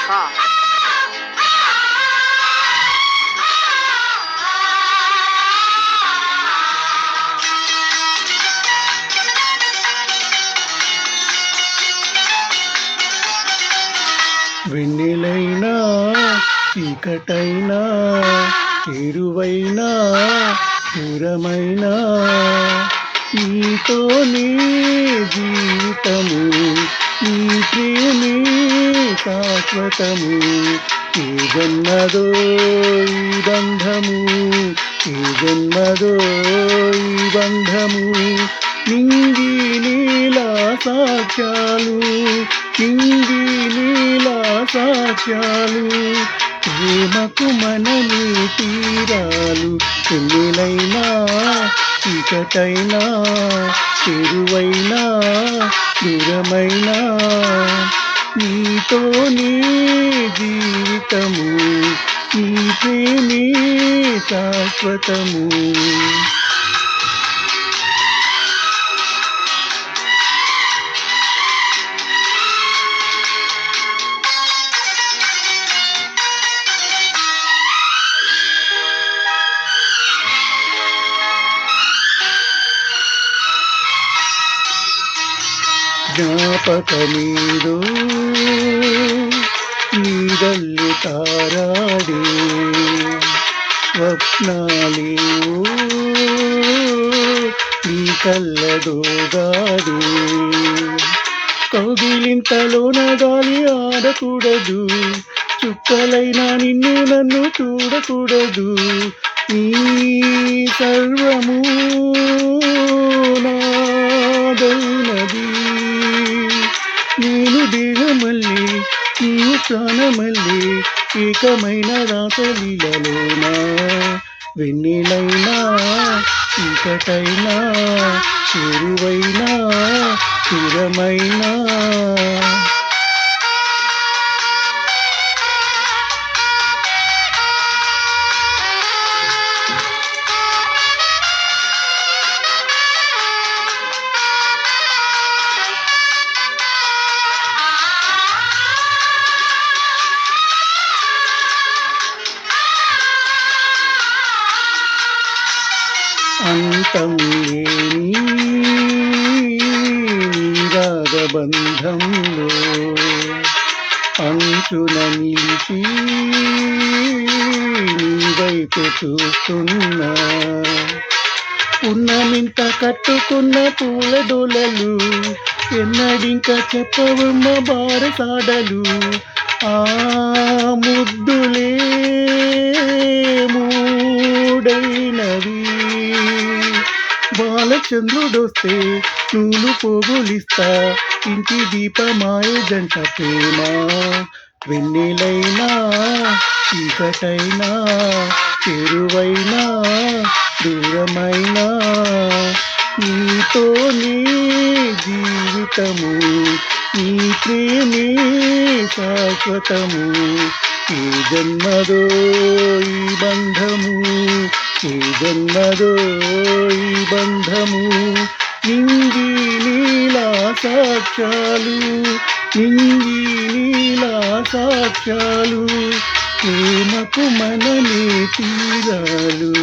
ఆ! వెన్నెలైనా చీకటైనా చేరువైనా దూరమైనా నీతోనే జీవితము నీ ప్రేమే శాశ్వతము ఏ జన్మదో ఈ బంధము ఏ జన్మదో ఈ బంధము నింగి నీలా సాక్ష్యాలు నింగి నీలా సాక్ష్యాలు ప్రేమకు మనమే తీరాలు పెళ్ళైనా చీకటైనా చెరువైనా దూరమైనా నీతోనే జీవితము నీ ప్రేమే శాశ్వతము. జ్ఞాపకమేదో నీడల్లు తారాడే స్వప్నాలేవో నీ కళ్ళదోగాడే కౌగిలింతలోన గాలి ఆడకూడదు చుక్కలైనా నిన్ను నన్ను చూడకూడదు నీ సర్వము నాదైనది నేను దేహమల్లి నీవు ప్రాణమల్లి ఏకమైన రాసలీలలోన వెన్నెలైనా చీకటైనా చెరువైనా స్థిరమైనా అంతం లేని రాగబంధంలో అంచున నిలిచి నీ వైపు చూస్తున్నా ఉన్నమింత కట్టుకున్న పూల డోలలు ఎన్నడింక చెప్పవమ్మ బారసాడలు ఆ ముద్దులే మూడైనవి బాలచంద్రుడొస్తే నూలు పోగులిస్తా ఇంటి దీపమాయ జంట ప్రేమ వెన్నెలైనా చీకటైనా చెరువైనా దూరమైనా నీతోనే జీవితము నీ ప్రేమే శాశ్వతము ఏ జన్మదో ఈ బంధము ఏ జన్మదో ఈ బంధము నింగి నీలా సాక్ష్యాలు నింగి నీలా సాక్ష్యాలు ప్రేమకు మనమే తీరాలు.